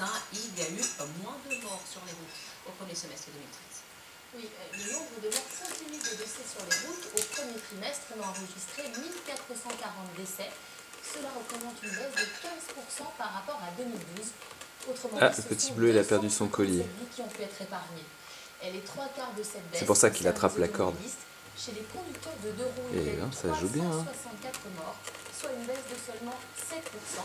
matin, il y a eu moins de morts sur les routes au premier semestre 2013. Oui, le nombre de morts continue de baisser sur les routes. Au premier trimestre, on a enregistré 1440 décès. Cela représente une baisse de 15% par rapport à 2012. Autrement dit, le petit bleu, il a perdu son collier. vies qui ont pu être épargnées. Et les 3/4 de cette baisse, C'est pour ça qu'il attrape la corde. Chez les conducteurs de deux roues, il y a eu ça joue bien. 364 morts, soit une baisse de seulement 7%.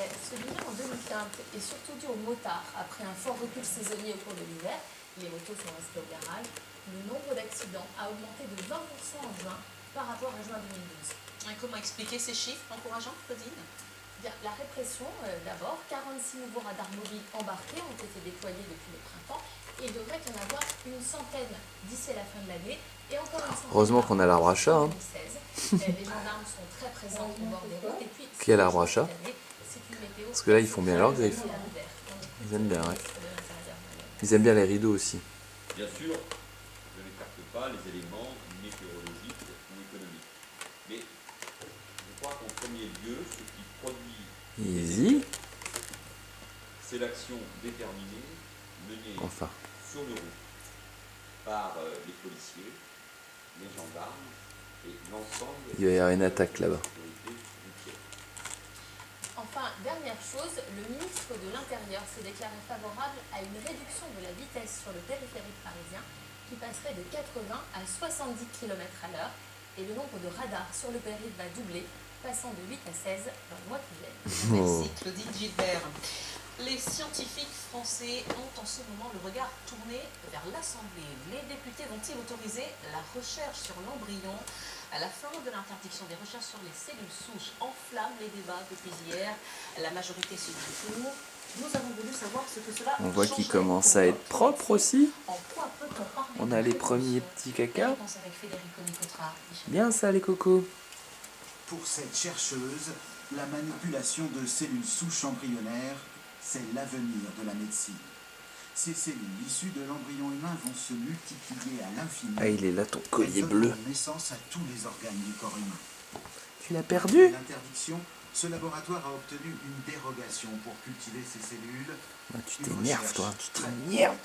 Ce bilan en 2015 est surtout dû aux motards. Après un fort recul saisonnier au cours de l'hiver, les motos sont restées au garage. Le nombre d'accidents a augmenté de 20% en juin par rapport à juin 2012. Et comment expliquer ces chiffres encourageants, Claudine? Bien, la répression, d'abord. 46 nouveaux radars mobiles embarqués ont été déployés depuis le printemps. Il devrait y en avoir une centaine d'ici à la fin de l'année. Et encore une centaine. Heureusement qu'on a l'arbre à chat. 2016. Les gendarmes sont très présents au bord des routes. Et puis, Qui a l'arbre à chat? Parce que là, ils font bien leurs griffes. Ils aiment bien, ouais. Ils aiment bien les rideaux aussi. Bien sûr, je n'écarte pas les éléments météorologiques ou économiques. Mais je crois qu'en premier lieu, ce qui produit Easy. c'est l'action déterminée menée sur le route par les policiers, les gendarmes et l'ensemble Il va y avoir une attaque là-bas. Enfin, dernière chose, le ministre de l'Intérieur s'est déclaré favorable à une réduction de la vitesse sur le périphérique parisien qui passerait de 80 à 70 km/h et le nombre de radars sur le périph' va doubler, passant de 8 à 16 dans le mois qui vient. Merci Claudine Gilbert. Les scientifiques français ont en ce moment le regard tourné vers l'Assemblée. Les députés vont-ils autoriser la recherche sur l'embryon? À la fin de l'interdiction des recherches sur les cellules souches enflamme les débats depuis hier. La majorité se dit pour. Nous avons voulu savoir ce que cela On voit qu'il commence à être propre aussi. On a les premiers petits caca. Bien ça les cocos. Pour cette chercheuse, la manipulation de cellules souches embryonnaires, c'est l'avenir de la médecine. Ces cellules issues de l'embryon humain vont se multiplier à l'infini. Ah, il est là ton collier bleu. Elles donnent naissance à tous les organes du corps humain. Tu l'as perdu? L'interdiction, ce laboratoire a obtenu une dérogation pour cultiver ces cellules. Ah, tu t'énerves toi, tu t'énerves.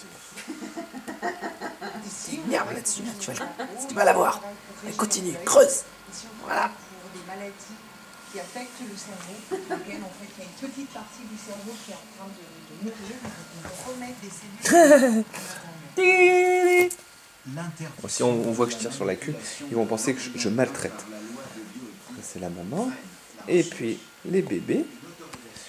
Tu t'énerves là-dessus, tu vas l'avoir. Continue, creuse. Voilà. Pour des maladies qui affectent le cerveau, dans lequel en fait il y a une petite partie du cerveau qui est en train de mourir, on remet des cellules. Bon, si on voit que je tire sur la queue, ils vont penser que je maltraite. C'est la maman. Et puis les bébés.